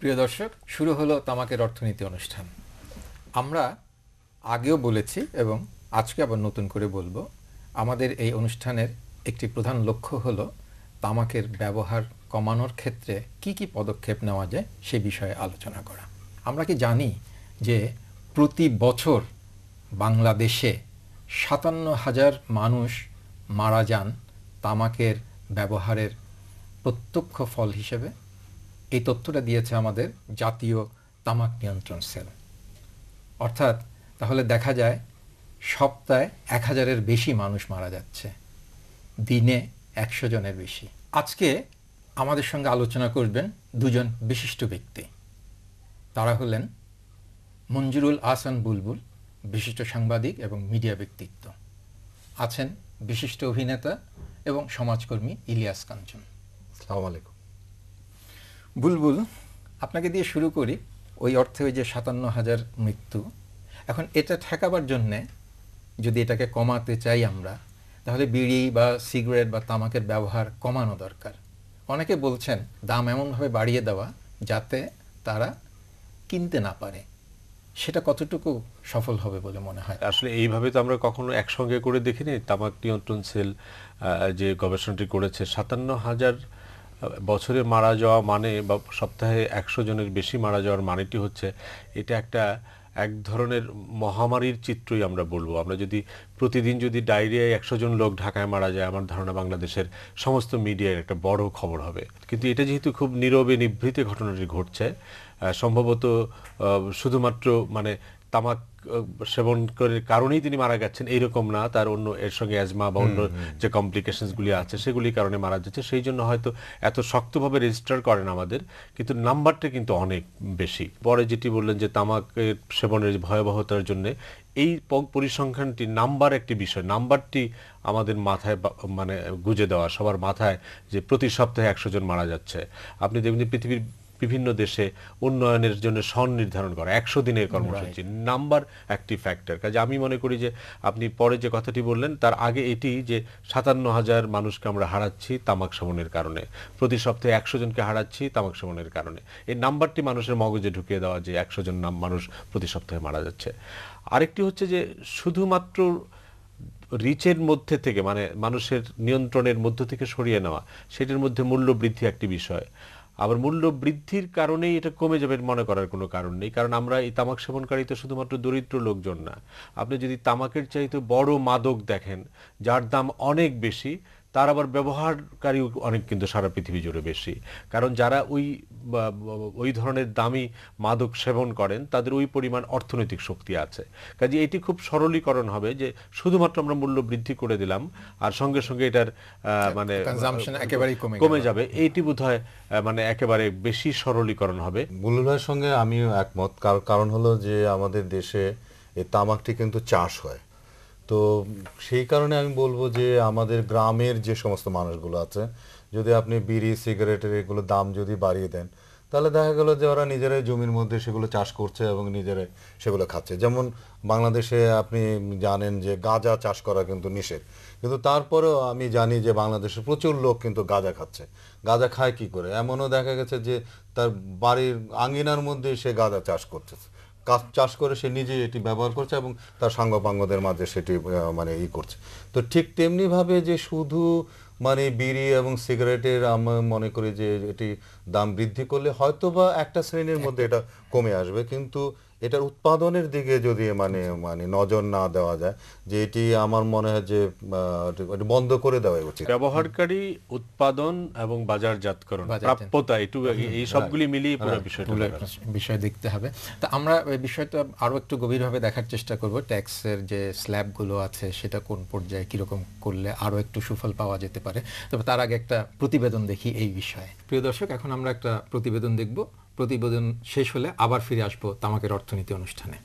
প্রিয় দর্শক, শুরু হলো তামাকের অর্থনীতি অনুষ্ঠান। আমরা আগেও বলেছি এবং আজকে আবার নতুন করে বলবো, আমাদের এই অনুষ্ঠানের একটি প্রধান লক্ষ্য হলো তামাকের ব্যবহার কমানোর ক্ষেত্রে কি কি পদক্ষেপ নেওয়া যায় সে বিষয়ে আলোচনা করা। আমরা কি জানি যে প্রতি বছর বাংলাদেশে ৫৭,০০০ মানুষ মারা যান তামাকের ব্যবহারের প্রত্যক্ষ ফল হিসেবে? এই তথ্যটা দিয়েছে আমাদের জাতীয় তামাক নিয়ন্ত্রণ সেল। অর্থাৎ তাহলে দেখা যায় সপ্তাহে ১,০০০-এর বেশি মানুষ মারা যাচ্ছে, দিনে ১০০ জনের বেশি। আজকে আমাদের সঙ্গে আলোচনা করবেন দুজন বিশিষ্ট ব্যক্তি। তারা হলেন মঞ্জুরুল আহসান বুলবুল, বিশিষ্ট সাংবাদিক এবং মিডিয়া ব্যক্তিত্ব। আছেন বিশিষ্ট অভিনেতা এবং সমাজকর্মী ইলিয়াস কাঞ্চন। আসসালামু আলাইকুম। বুলবুল, আপনাকে দিয়ে শুরু করি। ওই অর্থে ওই যে ৫৭,০০০ মৃত্যু, এখন এটা ঠেকাবার জন্যে যদি এটাকে কমাতে চাই আমরা, তাহলে বিড়ি বা সিগারেট বা তামাকের ব্যবহার কমানো দরকার। অনেকে বলছেন দাম এমনভাবে বাড়িয়ে দেওয়া যাতে তারা কিনতে না পারে। সেটা কতটুকু সফল হবে বলে মনে হয়? আসলে এইভাবে তো আমরা কখনো একসঙ্গে করে দেখিনি। তামাক নিয়ন্ত্রণ সেল যে গবেষণাটি করেছে, ৫৭,০০০ বছরে মারা যাওয়া মানে বা সপ্তাহে ১০০ জনের বেশি মারা যাওয়ার মানেটি হচ্ছে এটা এক ধরনের মহামারীর চিত্রই আমরা বলবো। আমরা যদি প্রতিদিন যদি ডায়রিয়ায় ১০০ জন লোক ঢাকায় মারা যায়, আমার ধারণা বাংলাদেশের সমস্ত মিডিয়ার একটা বড় খবর হবে। কিন্তু এটা যেহেতু খুব নীরবে নিভৃতে ঘটনাটি ঘটছে, সম্ভবত শুধুমাত্র মানে তামাক সেবন করে কারণেই তিনি মারা গেছেন এইরকম না, তার অন্য এর সঙ্গে অ্যাজমা বা অন্য যে কমপ্লিকেশনসগুলি আছে সেগুলির কারণে মারা যাচ্ছে। সেই জন্য হয়তো এত শক্তভাবে রেজিস্টার করেন আমাদের, কিন্তু নাম্বারটা কিন্তু অনেক বেশি। পরে যেটি বললেন যে তামাকের সেবনের ভয়াবহতার জন্য এই পরিসংখ্যানটি নাম্বার একটি বিষয়, নাম্বারটি আমাদের মাথায় মানে গুঁজে দেওয়া সবার মাথায় যে প্রতি সপ্তাহে ১০০ জন মারা যাচ্ছে। আপনি দেখবেন পৃথিবীর বিভিন্ন দেশে উন্নয়নের জন্য সন নির্ধারণ করা ১০০ দিনের কর্মসূচি, নাম্বার একটি ফ্যাক্টর। কাজে আমি মনে করি যে আপনি পরে যে কথাটি বললেন তার আগে এটি যে ৫৭,০০০ মানুষকে আমরা হারাচ্ছি তামাক সেবনের কারণে, প্রতি সপ্তাহে ১০০ জনকে হারাচ্ছি তামাক সেবনের কারণে। এই নাম্বারটি মানুষের মগজে ঢুকিয়ে দেওয়া যে ১০০ জন মানুষ প্রতি সপ্তাহে মারা যাচ্ছে। আরেকটি হচ্ছে যে শুধুমাত্র রিচের মধ্যে থেকে মানে মানুষের নিয়ন্ত্রণের মধ্য থেকে সরিয়ে নেওয়া, সেটার মধ্যে মূল্য বৃদ্ধি একটি বিষয়। আবার মূল্য বৃদ্ধির কারণেই এটা কমে যাবে মনে করার কোনো কারণ নেই, কারণ আমরা এই তামাক সেবনকারী তো শুধুমাত্র দরিদ্র লোকজন না। আপনি যদি তামাকের চাইতে বড় মাদক দেখেন যার দাম অনেক বেশি, তার আবার ব্যবহারকারী অনেক কিন্তু সারা পৃথিবী জুড়ে বেশি। কারণ যারা ওই ধরনের দামি মাদক সেবন করেন তাদের ওই পরিমাণ অর্থনৈতিক শক্তি আছে। কাজে এটি খুব সরলীকরণ হবে যে শুধুমাত্র আমরা মূল্য বৃদ্ধি করে দিলাম আর সঙ্গে সঙ্গে এটার মানে একেবারেই কমে যাবে, এইটি বোধহয় মানে একেবারে বেশি সরলীকরণ হবে। বুলবুল ভাইয়ের সঙ্গে আমিও একমত। কারণ হলো যে আমাদের দেশে এই তামাকটি কিন্তু চাষ হয়, তো সেই কারণে আমি বলবো যে আমাদের গ্রামের যে সমস্ত মানুষগুলো আছে, যদি আপনি বিড়ি সিগারেটের এগুলো দাম যদি বাড়িয়ে দেন, তাহলে দেখা গেল যে ওরা নিজেরাই জমির মধ্যে সেগুলো চাষ করছে এবং নিজেরাই সেগুলো খাচ্ছে। যেমন বাংলাদেশে আপনি জানেন যে গাঁজা চাষ করা কিন্তু নিষেধ, কিন্তু তারপরেও আমি জানি যে বাংলাদেশে প্রচুর লোক কিন্তু গাঁজা খাচ্ছে। গাঁজা খায় কি করে? এমনও দেখা গেছে যে তার বাড়ির আঙ্গিনার মধ্যে সে গাঁজা চাষ করতেছে, চাষ করে সে নিজে এটি ব্যবহার করছে এবং তার সাঙ্গপাঙ্গদের মাঝে সেটি মানে করছে। তো ঠিক তেমনিভাবে যে শুধু মানে বিড়ি এবং সিগারেটের আমরা মনে করি যে এটি দাম বৃদ্ধি করলে হয়তো বা একটা শ্রেণীর মধ্যে এটা কমে আসবে, কিন্তু এটার উৎপাদনের দিকে যদি মানে নজর না দেওয়া যায়, যে এটি আমার মনে হয় যে বন্ধ করে দেওয়া উচিত। ব্যবহারকারী, উৎপাদন এবং বাজারজাতকরণ, প্রাপ্যতা, এই সবগুলি মিলিয়ে পুরো বিষয় দেখতে হবে। তা আমরা এই বিষয়টা আরো একটু গভীরভাবে দেখার চেষ্টা করব। ট্যাক্সের যে স্ল্যাবগুলো আছে সেটা কোন পর্যায়ে কিরকম করলে আরো একটু সুফল পাওয়া যেতে পারে। তবে তার আগে একটা প্রতিবেদন দেখি এই বিষয়ে। প্রিয় দর্শক, এখন আমরা একটা প্রতিবেদন দেখব। প্রতিবেদন শেষ হলে আবার ফিরে আসবো তামাকের অর্থনীতি অনুষ্ঠানে।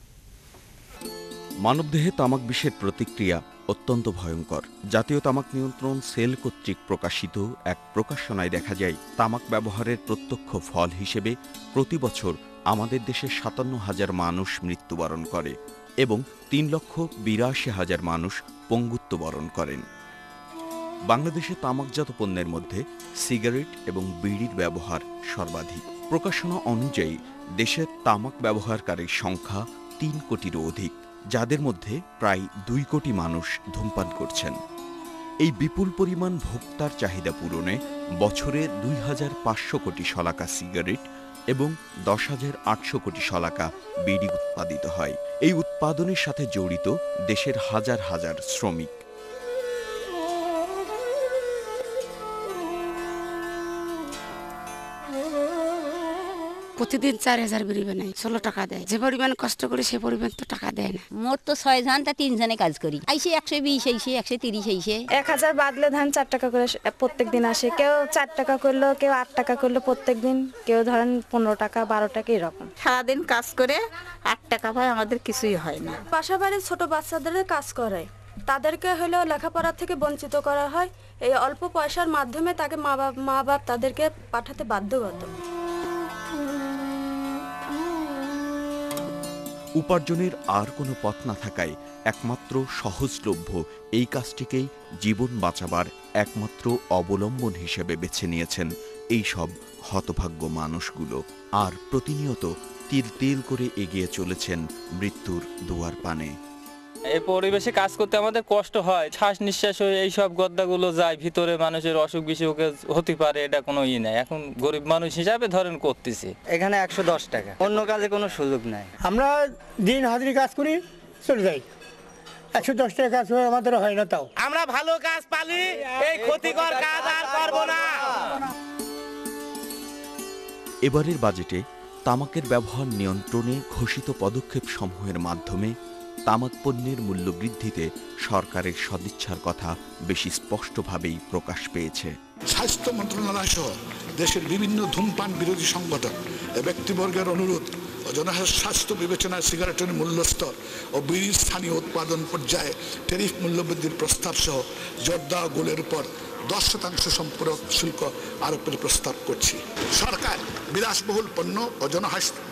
মানবদেহে তামাক বিষের প্রতিক্রিয়া অত্যন্ত ভয়ঙ্কর। জাতীয় তামাক নিয়ন্ত্রণ সেল কর্তৃক প্রকাশিত এক প্রকাশনায় দেখা যায়, তামাক ব্যবহারের প্রত্যক্ষ ফল হিসেবে প্রতি বছর আমাদের দেশে ৫৭,০০০ মানুষ মৃত্যুবরণ করে এবং ৩,৮২,০০০ মানুষ পঙ্গুত্ব বরণ করেন। বাংলাদেশে তামাকজাত পণ্যের মধ্যে সিগারেট এবং বিড়ির ব্যবহার সর্বাধিক। প্রকাশনা অনুযায়ী দেশের তামাক ব্যবহারকারীর সংখ্যা ৩ কোটিরও অধিক, যাদের মধ্যে প্রায় ২ কোটি মানুষ ধূমপান করছেন। এই বিপুল পরিমাণ ভোক্তার চাহিদা পূরণে বছরে ২৫০০ কোটি শলাকা সিগারেট এবং ১০,৮০০ কোটি শলাকা বিড়ি উৎপাদিত হয়। এই উৎপাদনের সাথে জড়িত দেশের হাজার হাজার শ্রমিক। প্রতিদিন ৪,০০০ বিড়ি বানাই, ১৬ টাকা দেয়। যে পরিমাণ কষ্ট করি সে পরিমাণ তো টাকা দেয় না। মোট তো ৬ জন, তা ৩ জনে কাজ করি। আইসে ১২০, আইসে ১৩০, আইসে ১,০০০ বাদলে ধান ৪ টাকা করে প্রত্যেক দিন আসে। কেউ ৪ টাকা করলো, কেউ ৮ টাকা করলো প্রত্যেক দিন, কেউ ধরেন ১৫ টাকা ১২ টাকা এরকম। সারাদিন কাজ করে ৮ টাকা পায়, আমাদের কিছুই হয় না। বাসা বাড়ির ছোট বাচ্চাদের কাজ করায়, তাদেরকে হলেও লেখাপড়া থেকে বঞ্চিত করা হয়। এই অল্প পয়সার মাধ্যমে তাকে মা বাপ তাদেরকে পাঠাতে বাধ্যগত। উপার্জনের আর কোনো পথ না থাকায় একমাত্র সহজলভ্য এই কাজটিকেই জীবন বাঁচাবার একমাত্র অবলম্বন হিসেবে বেছে নিয়েছেন এই সব হতভাগ্য মানুষগুলো, আর প্রতিনিয়ত তিল তিল করে এগিয়ে চলেছেন মৃত্যুর দুয়ার পানে। এই পরিবেশে কাজ করতে আমাদের কষ্ট হয়, শ্বাস নিঃশ্বাস হয়ে এই সব গদ্দাগুলো যায় ভিতরে, মানুষের অসুখ বিসুখে হতে পারে, এটা কোনো নাই। এখন গরিব মানুষ হিসাবে ধরেন করতেছি। এখানে ১১০ টাকা, অন্য কাজে কোনো সুযোগ নাই। আমরা দিন হাজিরি কাজ করি, চলে যাই। ১১০ টাকা কাজ আমাদের হয় না। তাও আমরা ভালো কাজ পালি, এই ক্ষতিকর কাজ আর করব না। এবারের বাজেটে তামাকের ব্যবহার নিয়ন্ত্রণে ঘোষিত পদক্ষেপ সমূহের মাধ্যমে তামাক পণ্যের মূল্য বৃদ্ধিতে সরকারের সদিচ্ছার কথা বেশি স্পষ্টভাবেই প্রকাশ পেয়েছে। স্বাস্থ্য মন্ত্রণালয় সহ দেশের বিভিন্ন ধূমপান বিরোধী সংগঠন ও ব্যক্তিবর্গের অনুরোধ ও জনস্বাস্থ্য বিবেচনায় সিগারেটের মূল্যস্তর ও বিড়ির স্থানীয় উৎপাদন পর্যায়ে ট্যারিফ মূল্যবৃদ্ধির প্রস্তাব সহ জর্দা ও গুলের উপর 10% সম্পূরক শুল্ক আরোপের প্রস্তাব করছি। সরকার বিলাসবহুল পণ্য ও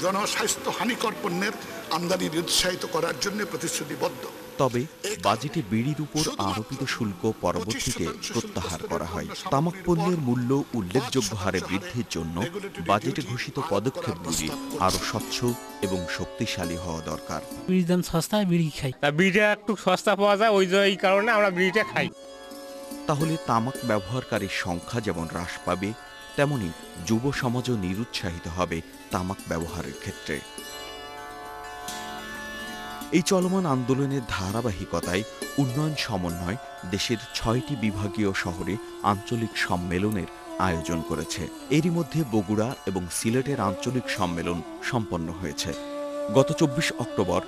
জনস্বাস্থ্য হানিকর পণ্যের আমদানি নিরুৎসাহিত করার জন্য প্রতিশ্রুতিবদ্ধ। তবে বাজেটে বিড়ির উপর আরোপিত শুল্ক পরবর্তীতে প্রত্যাহার করা হয়। তামাক পণ্যের মূল্য উল্লেখযোগ্য হারে বৃদ্ধির জন্য বাজেটে ঘোষিত পদক্ষেপগুলি আরো স্বচ্ছ এবং শক্তিশালী হওয়া দরকার। বিড়ির দাম সস্তা, বিড়ি খাই। বিড়িটা একটু সস্তা পাওয়া যায়, এই কারণে আমরা বিড়িটা খাই। তাহলে তামাক ব্যবহারকারীর সংখ্যা যেমন হ্রাস পাবে, তেমনি যুব সমাজও নিরুৎসাহিত হবে তামাক ব্যবহারের ক্ষেত্রে। এই চলমান আন্দোলনের ধারাবাহিকতায় উন্নয়ন সমন্বয় দেশের ৬টি বিভাগীয় শহরে আঞ্চলিক সম্মেলনের আয়োজন করেছে। এরই মধ্যে বগুড়া এবং সিলেটের আঞ্চলিক সম্মেলন সম্পন্ন হয়েছে। গত ২৪ অক্টোবর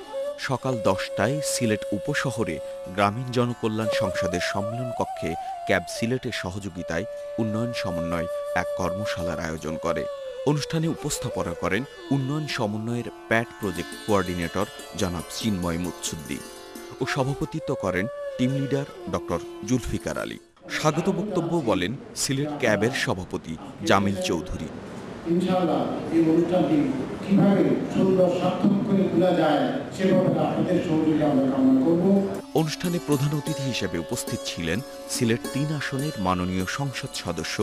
সকাল ১০টায় সিলেট উপশহরে গ্রামীণ জনকল্যাণ সংসদের সম্মেলন কক্ষে ক্যাব সিলেটের সহযোগিতায় উন্নয়ন সমন্বয় এক কর্মশালার আয়োজন করে। অনুষ্ঠানে উপস্থাপনা করেন উন্নয়ন সমন্বয়ের প্যাট প্রজেক্ট কোঅর্ডিনেটর জনাব চিন্ময় মুৎসুদ্দি ও সভাপতিত্ব করেন team leader doctor Zulfikar Ali. স্বাগত বক্তব্য বলেন সিলেট ক্যাবের সভাপতি জামিল চৌধুরী। ইনশাআল্লাহ এই অনুষ্ঠানটি কিভাবে সুন্দর সার্থক করে তোলা যায় সেভাবে আপনাদের সহযোগিতা আমরা কামনা করব। অনুষ্ঠানে প্রধান অতিথি হিসেবে উপস্থিত ছিলেন সিলেট ৩ আসনের মাননীয় সংসদ সদস্য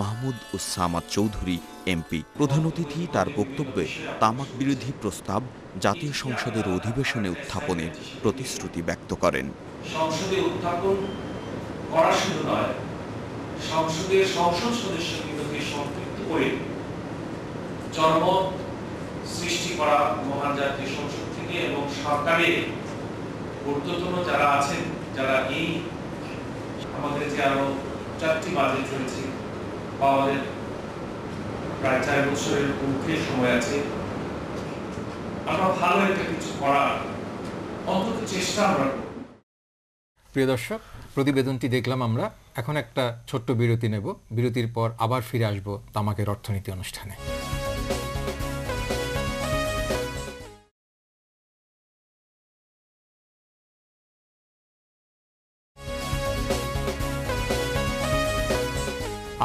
মাহমুদ উসামাদ চৌধুরী এমপি। প্রধান অতিথি তার বক্তব্যে তামাক বিরোধী প্রস্তাব জাতীয় সংসদের অধিবেশনে উত্থাপনের প্রতিশ্রুতি ব্যক্ত করেন। সংসদে উত্থাপন করা শুধু নয়, সংসদের সংসদ সদস্যকে সম্পৃক্ত করে জনমত সৃষ্টি করা মহান জাতীয় সংসদ থেকে এবং সরকারের ঊর্ধ্বতন যারা আছেন, যারা এই আমাদের যে আরো 4টি বাজেট রয়েছে বা আমাদের প্রায় 4 বছরের ঊর্ধ্বে সময় আছে, আমরা ভালো একটা কিছু করার অন্তত চেষ্টা আমরা করব। প্রিয় দর্শক, প্রতিবেদনটি দেখলাম আমরা। এখন একটা ছোট্ট বিরতি নেব। বিরতির পর আবার ফিরে আসব তামাকের অর্থনীতি অনুষ্ঠানে।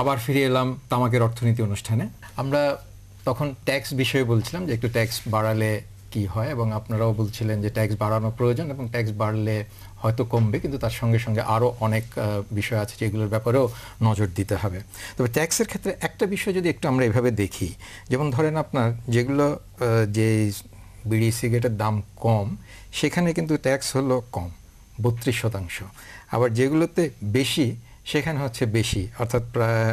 আবার ফিরে এলাম তামাকের অর্থনীতি অনুষ্ঠানে। আমরা তখন ট্যাক্স বিষয়ে বলছিলাম যে একটু ট্যাক্স বাড়ালে কি হয়, এবং আপনারাও বলছিলেন যে ট্যাক্স বাড়ানো প্রয়োজন এবং ট্যাক্স বাড়লে হয়তো কমবে, কিন্তু তার সঙ্গে সঙ্গে আরও অনেক বিষয় আছে যেগুলোর ব্যাপারেও নজর দিতে হবে। তবে ট্যাক্সের ক্ষেত্রে একটা বিষয় যদি একটু আমরা এভাবে দেখি, যেমন ধরেন আপনার যেগুলো যে বিড়ি সিগারেটের দাম কম সেখানে কিন্তু ট্যাক্স হলো কম 32%, আবার যেগুলোতে বেশি সেখানে হচ্ছে বেশি, অর্থাৎ প্রায়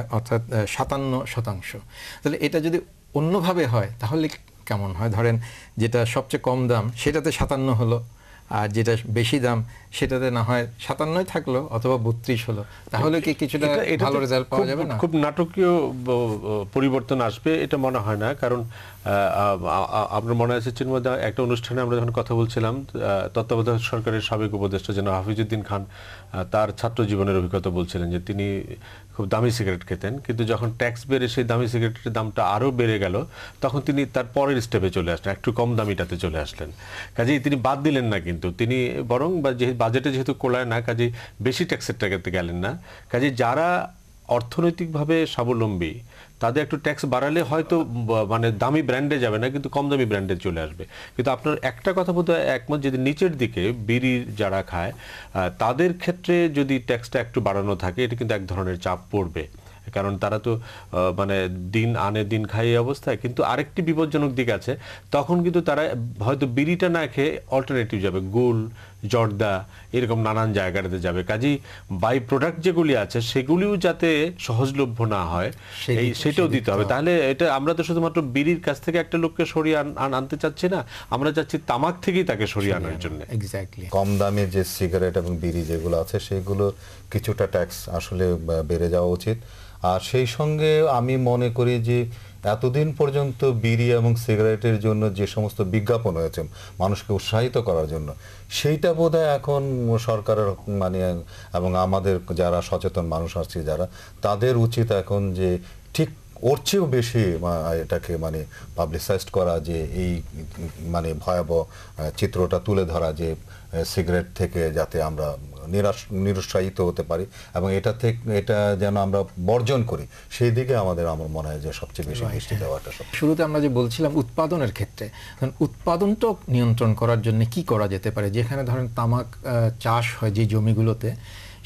57%। তাহলে এটা যদি অন্যভাবে হয় তাহলে কেমন হয়? ধরেন যেটা সবচেয়ে কম দাম সেটাতে 57 হলো, আর যেটা বেশি দাম সেটাতে না হয় 57 থাকলো অথবা 32 হলো, তাহলে কি কিছুটা ভালো রেজাল্ট পাওয়া যাবে না? খুব নাটকীয় পরিবর্তন আসবে এটা মনে হয় না, কারণ আপনার মনে আছে চিন্ময়, একটা অনুষ্ঠানে আমরা যখন কথা বলছিলাম তত্ত্বাবধায়ক সরকারের সাবেক উপদেষ্টা জনাব হাফিজউদ্দিন খান তার ছাত্র জীবনের অভিজ্ঞতা বলছিলেন যে তিনি খুব দামি সিগারেট খেতেন, কিন্তু যখন ট্যাক্স বেড়ে সেই দামি সিগারেটের দামটা আরও বেড়ে গেল তখন তিনি তার পরের স্টেপে চলে আসলেন, একটু কম দামিটাতে চলে আসলেন। কাজেই তিনি বাদ দিলেন না, কিন্তু তিনি বরং বাজেটে যেহেতু কোলায় না কাজেই বেশি ট্যাক্সের টাকাতে গেলেন না। কাজেই যারা অর্থনৈতিকভাবে স্বাবলম্বী তাদের একটু ট্যাক্স বাড়ালে হয়তো মানে দামি ব্র্যান্ডে যাবে না, কিন্তু কম দামি ব্র্যান্ডে চলে আসবে। কিন্তু আপনার একটা কথা বোধ হয় একমত, যদি নিচের দিকে বিড়ি যারা খায় তাদের ক্ষেত্রে যদি ট্যাক্সটা একটু বাড়ানো থাকে এটা কিন্তু এক ধরনের চাপ পড়বে, কারণ তারা তো মানে দিন আনে দিন খায় এই অবস্থায়। কিন্তু আরেকটি বিপজ্জনক দিক আছে, তখন কিন্তু তারা হয়তো বিড়িটা না খেয়ে অল্টারনেটিভ যাবে, গুল, জর্দা, এরকম নানান জায়গাটাতে যাবে। কাজেই বাই প্রোডাক্ট যেগুলি আছে সেগুলিও যাতে সহজলভ্য না হয় সেটাও দিতে হবে। তাহলে এটা আমরা তো শুধুমাত্র বিড়ির কাছ থেকে একটা লোককে সরিয়ে আনতে চাচ্ছি না, আমরা চাচ্ছি তামাক থেকেই তাকে সরিয়ে আনার জন্য। এক্স্যাক্টলি কম দামে যে সিগারেট এবং বিড়ি যেগুলো আছে সেগুলো কিছুটা ট্যাক্স আসলে বেড়ে যাওয়া উচিত। আর সেই সঙ্গে আমি মনে করি যে এতদিন পর্যন্ত বিড়ি এবং সিগারেটের জন্য যে সমস্ত বিজ্ঞাপন হয়েছে মানুষকে উৎসাহিত করার জন্য, সেইটা বোধহয় এখন সরকারের মানে এবং আমাদের যারা সচেতন মানুষ আছে যারা, তাদের উচিত এখন যে ঠিক ওর চেয়েও বেশি এটাকে মানে পাবলিসাইজড করা, যে এই মানে ভয়াবহ চিত্রটা তুলে ধরা যে সিগারেট থেকে যাতে আমরা নিরুৎসাহিত হতে পারি এবং এটা যেন আমরা বর্জন করি, সেই দিকে আমার মনে হয় যে সবচেয়ে বেশি দৃষ্টি দেওয়াটা। শুরুতে আমরা যে বলছিলাম উৎপাদনের ক্ষেত্রে, উৎপাদনটা নিয়ন্ত্রণ করার জন্য কি করা যেতে পারে? যেখানে ধরেন তামাক চাষ হয় যে জমিগুলোতে,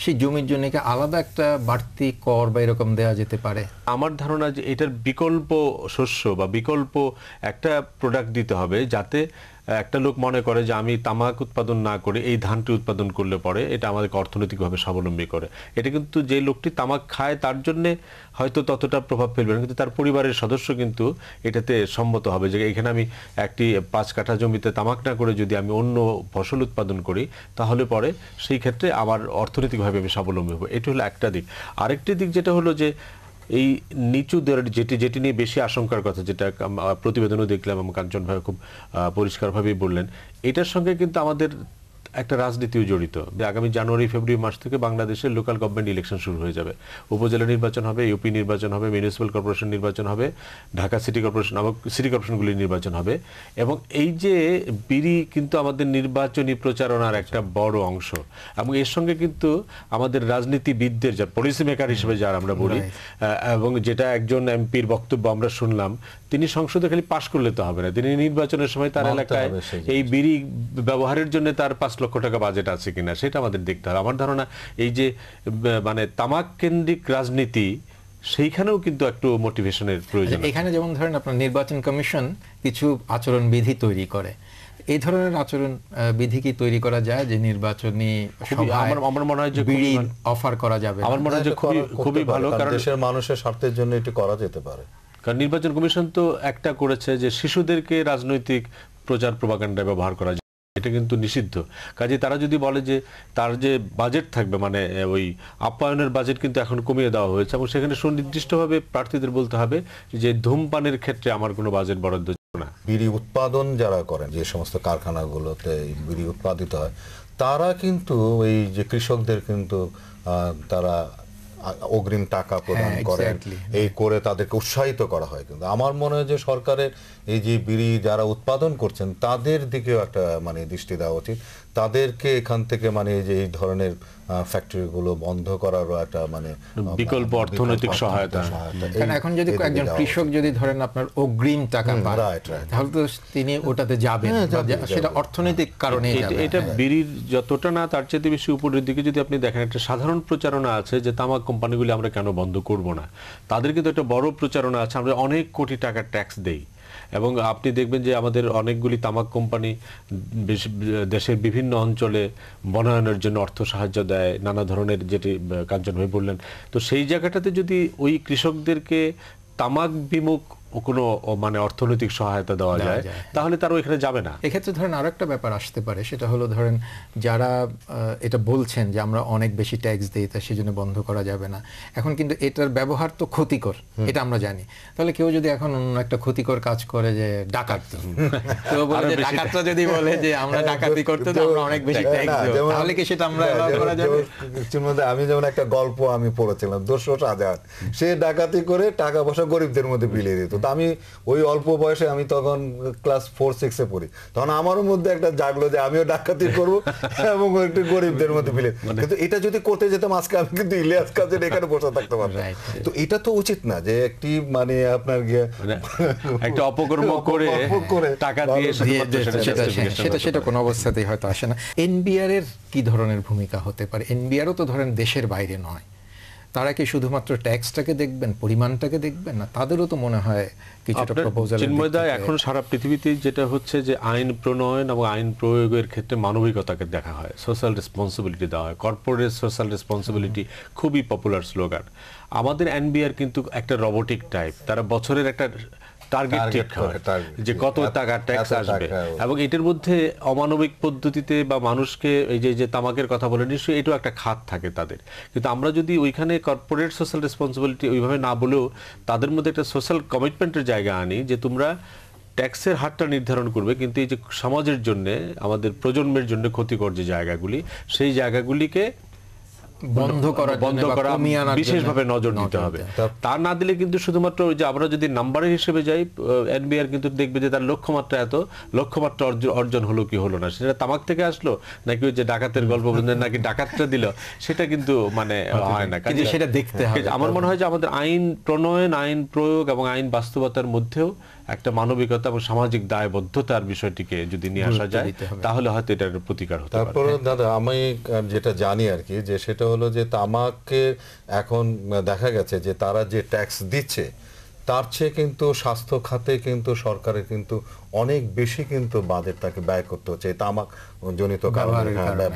সেই জমির জন্য কি আলাদা একটা বাড়তি কর বা এরকম দেওয়া যেতে পারে? আমার ধারণা যে এটার বিকল্প শস্য বা বিকল্প একটা প্রোডাক্ট দিতে হবে, যাতে একটা লোক মনে করে যে আমি তামাক উৎপাদন না করে এই ধানটি উৎপাদন করলে পরে এটা আমাদেরকে অর্থনৈতিকভাবে স্বাবলম্বী করে। এটা কিন্তু যে লোকটি তামাক খায় তার জন্যে হয়তো ততটা প্রভাব ফেলবে না, কিন্তু তার পরিবারের সদস্য কিন্তু এটাতে সম্মত হবে যে এখানে আমি একটি 5 কাঠা জমিতে তামাক না করে যদি আমি অন্য ফসল উৎপাদন করি তাহলে পরে সেই ক্ষেত্রে আমার অর্থনৈতিকভাবে আমি স্বাবলম্বী হব। এটি হলো একটা দিক। আরেকটি দিক যেটা হলো যে এই নিচু দরের যেটি নিয়ে বেশি আশঙ্কার কথা, যেটা প্রতিবেদনও দেখলাম এবং কাঞ্চন ভাই খুব পরিষ্কারভাবেই বললেন, এটার সঙ্গে কিন্তু আমাদের একটা রাজনীতিও জড়িত। আগামী জানুয়ারি ফেব্রুয়ারি মাস থেকে বাংলাদেশের লোকাল গভর্নমেন্ট ইলেকশন শুরু হয়ে যাবে, উপজেলা নির্বাচন হবে, ইউপি নির্বাচন হবে, মিউনিসিপ্যাল কর্পোরেশন নির্বাচন হবে, ঢাকা সিটি কর্পোরেশন সিটি কর্পোরেশনগুলির নির্বাচন হবে। এবং এই যে বিড়ি কিন্তু আমাদের নির্বাচনী প্রচারণার একটা বড় অংশ, এবং এর সঙ্গে কিন্তু আমাদের রাজনীতিবিদদের যা পলিসি মেকার হিসেবে যারা আমরা বলি, এবং যেটা একজন এমপির বক্তব্য আমরা শুনলাম, তিনি সংসদে খালি পাশ করলে তো হবে না, তিনি নির্বাচনের সময় তার এলাকায় এই বিড়ি ব্যবহারের জন্য তার 5 লক্ষ টাকা বাজেট আছে কিনা সেটা আমাদের দেখতে হবে। আমার ধারণা এই যে মানে তামাক কেন্দ্রিক রাজনীতি, সেইখানেও কিন্তু একটু মোটিভেশনের প্রয়োজন। এখানে যেমন ধরেন আপনার নির্বাচন কমিশন কিছু আচরণ বিধি তৈরি করে, এই ধরনের আচরণ বিধি কি তৈরি করা যায় যে নির্বাচনী আমার মনে হয় যে বিড়ি অফার করা যাবে? আমার মনে হয় যে খুবই ভালো, কারণ দেশের মানুষের স্বার্থের জন্য এটি করা যেতে পারে। কারণ নির্বাচন কমিশন তো একটা করেছে যে শিশুদেরকে রাজনৈতিক প্রচার প্রপাগান্ডায় ব্যবহার করা যায়, এটা কিন্তু নিষিদ্ধ। কাজে তারা যদি বলে যে তার যে বাজেট থাকবে, মানে ওই আপ্যায়নের বাজেট কিন্তু এখন কমিয়ে দেওয়া হয়েছে, এবং সেখানে সুনির্দিষ্টভাবে প্রার্থীদের বলতে হবে যে ধূমপানের ক্ষেত্রে আমার কোনো বাজেট বরাদ্দ না। বিড়ি উৎপাদন যারা করেন, যে সমস্ত কারখানাগুলোতে বিড়ি উৎপাদিত হয়, তারা কিন্তু এই যে কৃষকদের কিন্তু তারা অগ্রিম টাকা প্রদান করেন, এই করে তাদেরকে উৎসাহিত করা হয়। কিন্তু আমার মনে হয় যে সরকারের এই যে বিড়ি যারা উৎপাদন করছেন তাদের দিকেও একটা মানে দৃষ্টি দেওয়া উচিত, তাদেরকে এখান থেকে মানে যে এই ধরনের ফ্যাক্টরিগুলো বন্ধ করারও একটা মানে বিকল্প অর্থনৈতিক সহায়তা। কারণ এখন যদি একজন কৃষক যদি ধরেন আপনার অগ্রিম টাকা পায় তাহলে তো তিনি ওটাতে যাবেন, সেটা অর্থনৈতিক কারণে যাবে। এটা বিড়ির যতটা না তার চেয়ে বেশি উপরের দিকে যদি আপনি দেখেন, একটা সাধারণ প্রচারণা আছে যে তামাক কোম্পানিগুলি আমরা কেন বন্ধ করব না। তাদের কিন্তু একটা বড় প্রচারণা আছে, আমরা অনেক কোটি টাকার ট্যাক্স দেই। এবং আপনি দেখবেন যে আমাদের অনেকগুলি তামাক কোম্পানি দেশের বিভিন্ন অঞ্চলে বনায়নের জন্য অর্থ সাহায্য দেয়, নানা ধরনের, যেটি কাঞ্চন ভাই বললেন। তো সেই জায়গাটাতে যদি ওই কৃষকদেরকে তামাক বিমুখ কোনো মানে অর্থনৈতিক সহায়তা দেওয়া যায় তাহলে তারা এখানে যাবে না। এক্ষেত্রে ধরেন আরো একটা ব্যাপার আসতে পারে, সেটা হলো ধরেন যারা এটা বলছেন যে আমরা অনেক বেশি ট্যাক্স দিই তা সেজন্য বন্ধ করা যাবে না, এখন কিন্তু এটার ব্যবহার তো ক্ষতিকর, এটা আমরা জানি। তাহলে কেউ যদি এখন অন্য একটা ক্ষতিকর কাজ করে, যে ডাকাতি, তো বলে যে ডাকাতরা যদি বলে যে আমরা ডাকাতি করতে তো আমরা অনেক বেশি ট্যাক্স দেব, তাহলে কি সেটা আমরা করা যাবে? আমি যেমন একটা গল্প আমি পড়েছিলাম, দস্যু শাহজাহান, সে ডাকাতি করে টাকা পয়সা গরিবদের মধ্যে বিলিয়ে দিত। আমি ওই অল্প বয়সে, আমি তখন ক্লাস 4-6 পড়ি, তখন আমারও মধ্যে একটা জাগলো যে আমিও ডাকাতি করব এবং একটু গরিবদের মধ্যে বিলে। কিন্তু এটা যদি করতে যেতাম আজকে আমি কিন্তু ইলিয়াস কাজের এখানে বসে থাকতে পারতাম। তো এটা তো উচিত না যে একটি মানে আপনার একটা অপকর্ম করে টাকা দিয়ে সেটা কোনো অবস্থাতেই হয়তো আসে না। এনবিআর এর কি ধরনের ভূমিকা হতে পারে? এনবিআরও তো ধরেন দেশের বাইরে নয়, তারা কি শুধুমাত্র ট্যাক্সটাকে দেখবেন, পরিমাণটাকে দেখবেন না? তাদেরও তো মনে হয় কিছুটা প্রপোজাল। চিন্ময়দা, এখন সারা পৃথিবীতে যেটা হচ্ছে যে আইন প্রণয়ন এবং আইন প্রয়োগের ক্ষেত্রে মানবিকতাকে দেখা হয়, সোশ্যাল রেসপন্সিবিলিটি দেওয়া হয়। কর্পোরেট সোশ্যাল রেসপন্সিবিলিটি খুবই পপুলার স্লোগান। আমাদের এনবিআর কিন্তু একটা রোবোটিক টাইপ, তারা বছরের একটা টার্গেট ঠিক হয় যে কত টাকা ট্যাক্স আসবে, এবং এটার মধ্যে অমানবিক পদ্ধতিতে বা মানুষকে এই যে তামাকের কথা বলে, নিশ্চয়ই এটাও একটা খাত থাকে তাদের। কিন্তু আমরা যদি ওইখানে কর্পোরেট সোশ্যাল রেসপন্সিবিলিটি ওইভাবে না বলেও তাদের মধ্যে একটা সোশ্যাল কমিটমেন্টের জায়গা আনি, যে তোমরা ট্যাক্সের হারটা নির্ধারণ করবে, কিন্তু এই যে সমাজের জন্য, আমাদের প্রজন্মের জন্য ক্ষতিকর যে জায়গাগুলি, সেই জায়গাগুলিকে বন্ধ করা বিশেষভাবে নজর দিতে হবে। তা না দিলে কিন্তু শুধুমাত্র যে আমরা যদি নাম্বারের হিসেবে যাই, এনবিআর কিন্তু দেখবে যে তার লক্ষ্যমাত্রা এত, লক্ষ্যমাত্রা অর্জন হলো কি হলো না, সেটা তামাক থেকে আসলো নাকি ওই যে ডাকাতের গল্প বললেন নাকি ডাকাতটা দিল, সেটা কিন্তু মানে হয় না। কাজে সেটা দেখতে হবে। আমার মনে হয় যে আমাদের আইন প্রণয়ন, আইন প্রয়োগ এবং আইন বাস্তবতার মধ্যেও একটা মানবিকতা এবং সামাজিক দায়বদ্ধতার বিষয়টিকে যদি নিয়ে আসা যায় তাহলে হয়তো এটার প্রতিকার হতে পারে। তারপরে দাদা, আমি যেটা জানি আর কি, যে সেটা হলো যে তামাককে এখন দেখা গেছে যে তারা যে ট্যাক্স দিচ্ছে তার চেয়ে কিন্তু স্বাস্থ্য খাতে কিন্তু সরকারের কিন্তু অনেক বেশি কিন্তু বাজেট তাকে ব্যয় করতে হচ্ছে তামাক জনিত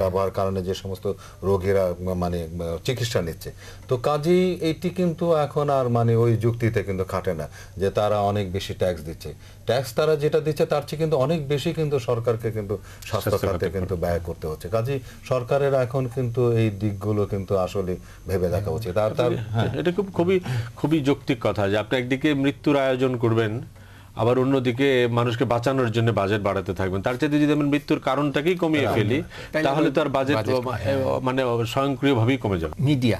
ব্যবহার কারণে যে সমস্ত রোগীরা মানে চিকিৎসা নিচ্ছে। তো কাজেই এটি কিন্তু এখন আর মানে ওই যুক্তিতে কিন্তু খাটে না যে তারা অনেক বেশি ট্যাক্স দিচ্ছে। ট্যাক্স তারা যেটা দিচ্ছে তার চেয়ে কিন্তু অনেক বেশি কিন্তু সরকারকে কিন্তু স্বাস্থ্য খাতে কিন্তু ব্যয় করতে হচ্ছে। কাজেই সরকারের এখন কিন্তু এই দিকগুলো কিন্তু আসলে ভেবে দেখা উচিত। আর তার এটা খুবই যৌক্তিক কথা যে আপনি একদিকে মৃত্যুর আয়োজন করবেন, আবার অন্যদিকে মানুষকে বাঁচানোর জন্য বাজেট বাড়াতে থাকবেন। তার চেয়ে যদি আমরা মৃত্যুর কারণটাকেই কমিয়ে ফেলি তাহলে তো আর বাজেট মানে স্বয়ংক্রিয়ভাবেই কমে যাবে। মিডিয়া,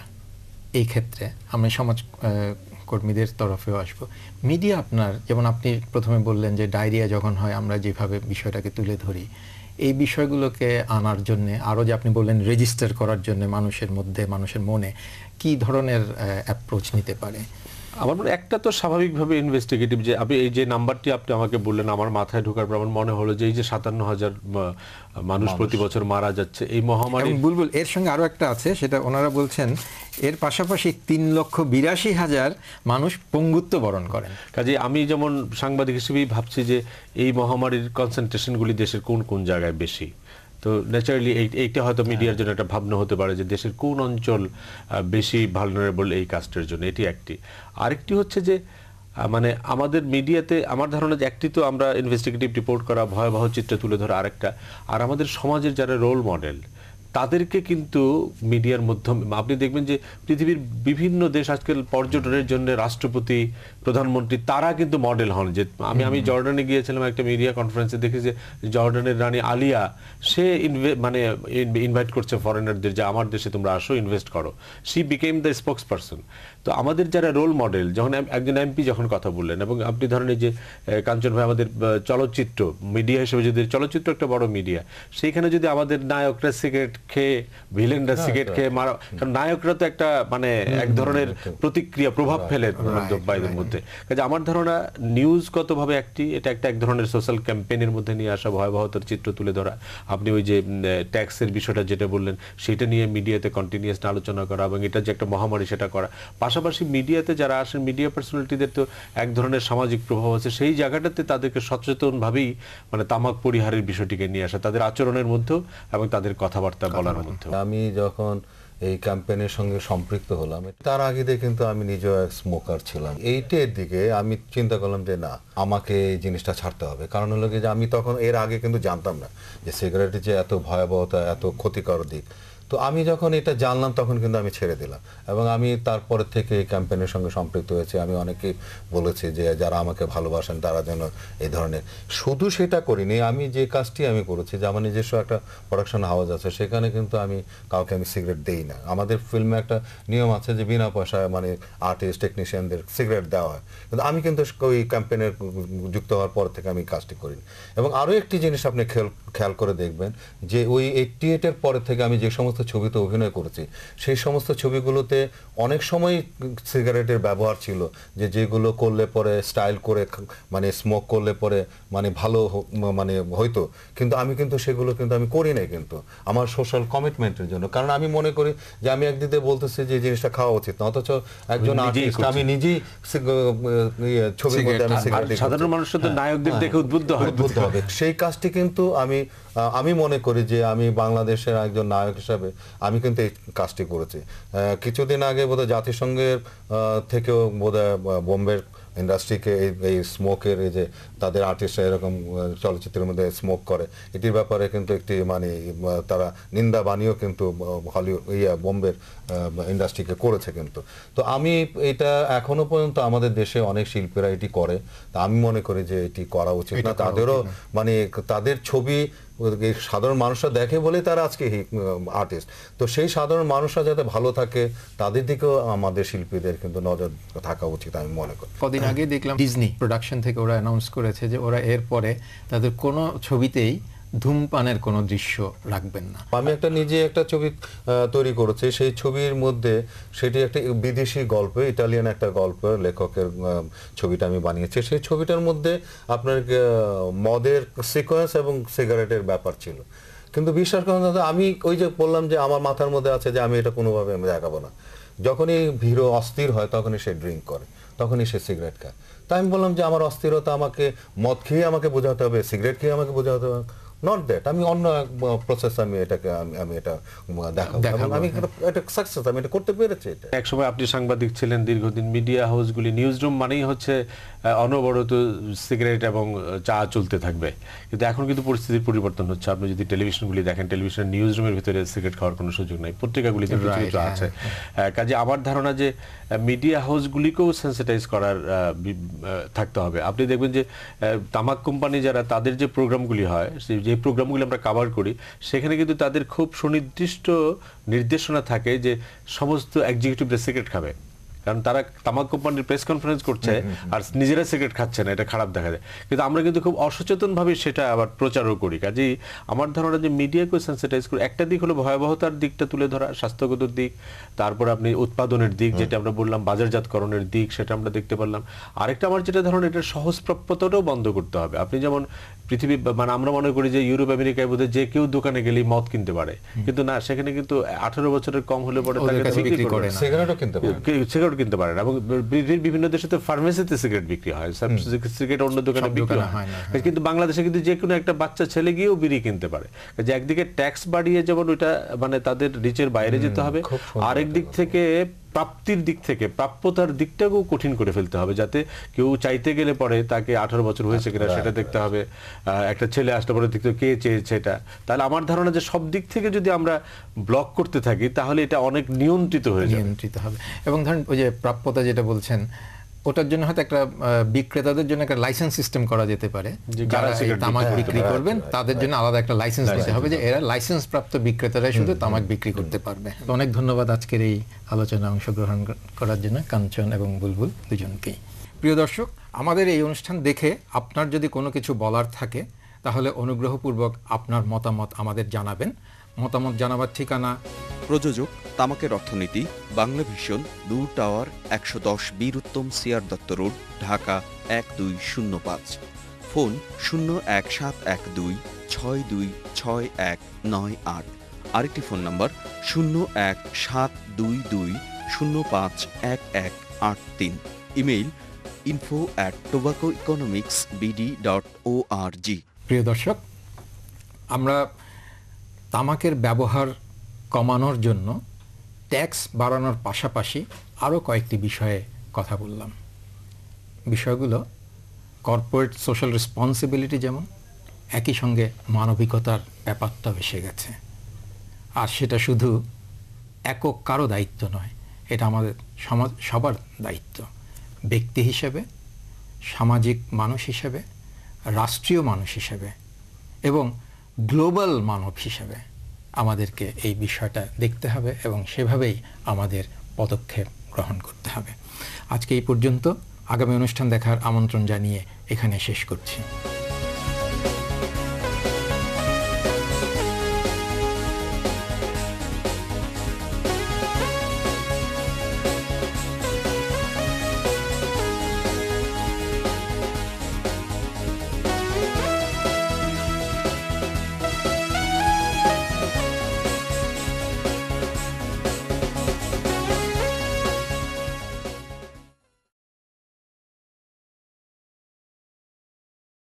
এই ক্ষেত্রে আমি সমাজ কর্মীদের তরফেও আসবো। মিডিয়া আপনার, যেমন আপনি প্রথমে বললেন যে ডায়রিয়া যখন হয় আমরা যেভাবে বিষয়টাকে তুলে ধরি, এই বিষয়গুলোকে আনার জন্য আরও যে আপনি বললেন রেজিস্টার করার জন্য মানুষের মধ্যে, মানুষের মনে কি ধরনের অ্যাপ্রোচ নিতে পারে? আমার মনে একটা তো স্বাভাবিকভাবে ইনভেস্টিগেটিভ, যে আপনি এই যে নাম্বারটি আপনি আমাকে বললেন, আমার মাথায় ঢোকার পর আমার মনে হলো যে এই যে 57,000 মানুষ প্রতি বছর মারা যাচ্ছে এই মহামারী। বুলবুল, এর সঙ্গে আরো একটা আছে, সেটা ওনারা বলছেন এর পাশাপাশি 3,82,000 মানুষ পঙ্গুত্ব বরণ করেন। কাজে আমি যেমন সাংবাদিক হিসেবেই ভাবছি যে এই মহামারীর কনসেন্ট্রেশনগুলি দেশের কোন কোন জায়গায় বেশি। তো ন্যাচারালি এইটা হয়তো মিডিয়ার জন্য একটা ভাবনা হতে পারে যে দেশের কোন অঞ্চল বেশি ভালনারেবল এই কাজটার জন্য, এটি একটি। আরেকটি হচ্ছে যে মানে আমাদের মিডিয়াতে আমার ধারণা যে একটি তো আমরা ইনভেস্টিগেটিভ রিপোর্ট করা, ভয়াবহ চিত্র তুলে ধরা আরেকটা, আর আমাদের সমাজের যারা রোল মডেল তাদেরকে কিন্তু মিডিয়ার মাধ্যমে আপনি দেখবেন যে পৃথিবীর বিভিন্ন দেশ আজকাল পর্যটনের জন্য রাষ্ট্রপতি, প্রধানমন্ত্রী তারা কিন্তু মডেল হন। যে আমি জর্ডানে গিয়েছিলাম একটা মিডিয়া কনফারেন্সে, দেখি যে জর্ডানের রানী আলিয়া সে ইনভাইট করছে ফরেনারদের যে আমার দেশে তোমরা আসো, ইনভেস্ট করো। She became the spokes person. তো আমাদের যারা রোল মডেল, যখন একজন এমপি যখন কথা বললেন, এবং আপনি ধরেন এই যে কাঞ্চন ভাই আমাদের চলচ্চিত্র মিডিয়া হিসেবে, যদি চলচ্চিত্র একটা বড় মিডিয়া, সেইখানে যদি আমাদের নায়করা সিগারেট খেয়ে, ভিলেনরা সিগারেট খেয়ে মারা, কারণ নায়করা তো একটা মানে এক ধরনের প্রতিক্রিয়া প্রভাব ফেলে বাইরের মধ্যে। কাজে আমার ধারণা নিউজগতভাবে এটা এক ধরনের সোশ্যাল ক্যাম্পেইনের মধ্যে নিয়ে আসা, ভয়াবহতার চিত্র তুলে ধরা। আপনি ওই যে ট্যাক্সের বিষয়টা যেটা বললেন, সেটা নিয়ে মিডিয়াতে কন্টিনিউয়াস আলোচনা করা, এবং এটা যে একটা মহামারী সেটা করা। পাশাপাশি মিডিয়াতে যারা আসেন, মিডিয়া পার্সোনালিটিদের তো এক ধরনের সামাজিক প্রভাব আছে, সেই জায়গাটাতে তাদেরকে সচেতনভাবেই মানে তামাক পরিহারের বিষয়টিকে নিয়ে আসা, তাদের আচরণের মধ্যেও এবং তাদের কথাবার্তা বলার মধ্যেও। আমি যখন এই ক্যাম্পেইনের সঙ্গে সম্পৃক্ত হলাম, তার আগে কিন্তু আমি নিজেও এক স্মোকার ছিলাম। এইটার দিকে আমি চিন্তা করলাম যে না, আমাকে এই জিনিসটা ছাড়তে হবে। কারণ হলো যে আমি তখন এর আগে কিন্তু জানতাম না যে সিগারেটের যে এত ভয়াবহতা, এত ক্ষতিকর দিক। তো আমি যখন এটা জানলাম তখন কিন্তু আমি ছেড়ে দিলাম, এবং আমি তারপরে থেকে এই ক্যাম্পেইনের সঙ্গে সম্পৃক্ত হয়েছি। আমি অনেকেই বলেছি যে যারা আমাকে ভালোবাসেন তারা যেন এই ধরনের, শুধু সেটা করিনি, আমি যে কাজটি আমি করেছি যে আমার নিজস্ব একটা প্রোডাকশন হাউস আছে, সেখানে কিন্তু আমি কাউকে আমি সিগারেট দেই না। আমাদের ফিল্মে একটা নিয়ম আছে যে বিনা পয়সায় মানে আর্টিস্ট, টেকনিশিয়ানদের সিগারেট দেওয়া হয়, কিন্তু আমি কিন্তু ওই ক্যাম্পেইনের যুক্ত হওয়ার পর থেকে আমি কাজটি করিনি। এবং আরও একটি জিনিস আপনি খেয়াল করে দেখবেন যে ওই 88-এর পরে থেকে আমি যে সমস্ত ছবিতে অভিনয় করেছি, সেই সমস্ত ছবিগুলোতে অনেক সময় সিগারেটের ব্যবহার ছিল, যেগুলো করলে পরে স্টাইল করে মানে স্মোক করলে পরে মানে ভালো মানে হয়তো, কিন্তু আমি কিন্তু সেগুলো কিন্তু আমি করি নাই কিন্তু আমার সোশ্যাল কমিটমেন্টের জন্য। কারণ আমি মনে করি যে আমি একদিকে বলতেছি যে জিনিসটা খাওয়া উচিত না, অথচ একজন আর্টিস্ট, আমি নিজেই ছবির মধ্যে আমি সিগারেট, সাধারণ মানুষের তো নায়কদের দেখে উদ্বুদ্ধ হবে। সেই কাজটি কিন্তু আমি মনে করি যে আমি বাংলাদেশের একজন নায়ক হিসাবে আমি কিন্তু এই কাজটি করেছি। কিছুদিন আগে বোধহয় জাতিসংঘের থেকেও বোধহয় বোম্বের ইন্ডাস্ট্রিকে এই স্মোকের, এই যে তাদের আর্টিস্টরা এরকম চলচ্চিত্রের মধ্যে স্মোক করে, এটির ব্যাপারে কিন্তু একটি মানে তারা নিন্দা বাণীও কিন্তু হলিউড বোম্বের ইন্ডাস্ট্রিকে করেছে কিন্তু। তো আমি এটা এখনো পর্যন্ত আমাদের দেশে অনেক শিল্পীরা এটি করে, তা আমি মনে করি যে এটি করা উচিত না। তাদেরও মানে তাদের ছবি সাধারণ মানুষরা দেখে বলে তারা আজকে আর্টিস্ট, তো সেই সাধারণ মানুষরা যাতে ভালো থাকে তাদের দিকেও আমাদের শিল্পীদের কিন্তু নজর থাকা উচিত আমি মনে করি। কদিন আগে দেখলাম ডিজনি প্রোডাকশন থেকে ওরা অ্যানাউন্স করেছে যে ওরা এরপরে তাদের কোনো ছবিতেই ধূমপানের কোনো দৃশ্য রাখবেন না। আমি নিজে একটা ছবি তৈরি করেছি, সেই ছবির মধ্যে সেটি একটা বিদেশি গল্প, ইটালিয়ান একটা গল্প লেখকের ছবিটা আমি বানিয়েছি। সেই ছবিটার মধ্যে আপনার মদের সিকোয়েন্স এবং সিগারেটের ব্যাপার ছিল, কিন্তু বিশ্বাস করেন দাদা, আমি ওই যে বললাম যে আমার মাথার মধ্যে আছে যে আমি এটা কোনোভাবে আমি দেখাবো না। যখনই হিরো অস্থির হয় তখনই সে ড্রিঙ্ক করে, তখনই সে সিগারেট খায়। তাই আমি বললাম যে আমার অস্থিরতা আমাকে মদ খেয়ে আমাকে বোঝাতে হবে, সিগারেট খেয়ে আমাকে বোঝাতে হবে, নট দ্যাট। আমি অন্য প্রসেস আমি এটাকে আমি এটা দেখাবো, আমি এটা সাকসেস, আমি এটা করতে পেরেছি। এটা এক সময় আপনি সাংবাদিক ছিলেন দীর্ঘদিন, মিডিয়া হাউসগুলি নিউজ রুম মানেই হচ্ছে অনবরত সিগারেট এবং চা চলতে থাকবে, কিন্তু এখন কিন্তু পরিস্থিতির পরিবর্তন হচ্ছে। আপনি যদি টেলিভিশনগুলি দেখেন, টেলিভিশন নিউজ রুমের ভিতরে সিগারেট খাওয়ার কোনো সুযোগ নাই, পত্রিকাগুলিতে কিছু আছে। কাজে আমার ধারণা যে মিডিয়া হাউসগুলিকেও সেন্সিটাইজ করার থাকতে হবে। আপনি দেখবেন যে তামাক কোম্পানি যারা, তাদের যে প্রোগ্রামগুলি হয়, যে প্রোগ্রামগুলি আমরা কভার করি, সেখানে কিন্তু তাদের খুব সুনির্দিষ্ট নির্দেশনা থাকে যে সমস্ত এক্সিকিউটিভরা সিগারেট খাবে, কারণ তারা তামাক কোম্পানির প্রেস কনফারেন্স করছে আর নিজেরা সিগারেট খাচ্ছে না, এটা খারাপ দেখা যায়। কিন্তু আমরা কিন্তু খুব অসচেতনভাবে সেটা আবার প্রচারও করি। কাজেই আমার ধারণা যে মিডিয়াকে সেন্সিটাইজ করে, একটা দিক হলো ভয়াবহতার দিকটা তুলে ধরা, স্বাস্থ্যগত দিক, তারপর আপনি উৎপাদনের দিক যেটা আমরা বললাম, বাজারজাতকরণের দিক, সেটা আমরা দেখতে পারলাম। আরেকটা আমার যেটা ধারণা, এটার সহজপ্রাপ্যতাটাও বন্ধ করতে হবে। আপনি যেমন পৃথিবী মানে আমরা মনে করি যে ইউরোপ আমেরিকায় বোধহয় যে কেউ দোকানে গেলেই মদ কিনতে পারে, কিন্তু না, সেখানে কিন্তু 18 বছরের কম হলে পরে সিগারেটও কিনতে পারে না। এবং বিভিন্ন দেশে তো ফার্মেসিতে সিগারেট বিক্রি হয়, সিগারেট অন্য দোকানে বিক্রি হয় না, কিন্তু বাংলাদেশে কিন্তু যে কোনো একটা বাচ্চা ছেলে গিয়েও বিড়ি কিনতে পারে। যে একদিকে ট্যাক্স বাড়িয়ে যেমন ওইটা মানে তাদের রিচের বাইরে যেতে হবে, আরেক দিক থেকে প্রাপ্তির দিক থেকে প্রাপ্যতার দিকটাকেও কঠিন করে ফেলতে হবে, যাতে কেউ চাইতে গেলে পরে তাকে 18 বছর হয়েছে কিনা সেটা দেখতে হবে, একটা ছেলে আসলে পরে দেখতে কে চেয়েছে এটা। তাহলে আমার ধারণা যে সব দিক থেকে যদি আমরা ব্লক করতে থাকি তাহলে এটা অনেক নিয়ন্ত্রিত হয়ে যাবে, নিয়ন্ত্রিত হবে। এবং ধরেন ওই যে প্রাপ্যতা যেটা বলছেন, ওটার জন্য হয়তো একটা বিক্রেতাদের জন্য একটা লাইসেন্স সিস্টেম করা যেতে পারে, যারা এই তামাক বিক্রি করবেন তাদের জন্য আলাদা একটা লাইসেন্স দিতে হবে, যে এরা লাইসেন্স প্রাপ্ত বিক্রেতারাই শুধু তামাক বিক্রি করতে পারবে। অনেক ধন্যবাদ আজকের এই আলোচনায় অংশগ্রহণ করার জন্য কাঞ্চন এবং বুলবুল দুজনকেই। প্রিয় দর্শক, আমাদের এই অনুষ্ঠান দেখে আপনার যদি কোনো কিছু বলার থাকে তাহলে অনুগ্রহপূর্বক আপনার মতামত আমাদের জানাবেন। মতামত জানাবার ঠিকানা: প্রযোজক তামাকের অর্থনীতি, বাংলা ভিশন, দূর tower, 110 Bir Uttom CR Dutta road, Dhaka 1205। Phone 01712626198। আরেকটি ফোন নম্বর 01722051183। Email info@tobaccoeconomicsbd.org। প্রিয় দর্শক, আমরা তামাকের ব্যবহার কমানোর জন্য ট্যাক্স বাড়ানোর পাশাপাশি আরও কয়েকটি বিষয়ে কথা বললাম। বিষয়গুলো কর্পোরেট সোশ্যাল রেসপন্সিবিলিটি, যেমন একই সঙ্গে মানবিকতার ব্যাপারটাও এসে গেছে। আর সেটা শুধু একক কারো দায়িত্ব নয়, এটা আমাদের সমাজ সবার দায়িত্ব। ব্যক্তি হিসেবে, সামাজিক মানুষ হিসেবে, রাষ্ট্রীয় মানুষ হিসেবে এবং গ্লোবাল মানব হিসেবে আমাদেরকে এই বিষয়টা দেখতে হবে এবং সেভাবেই আমাদের পদক্ষেপ গ্রহণ করতে হবে। আজকে এই পর্যন্ত। আগামী অনুষ্ঠান দেখার আমন্ত্রণ জানিয়ে এখানে শেষ করছি।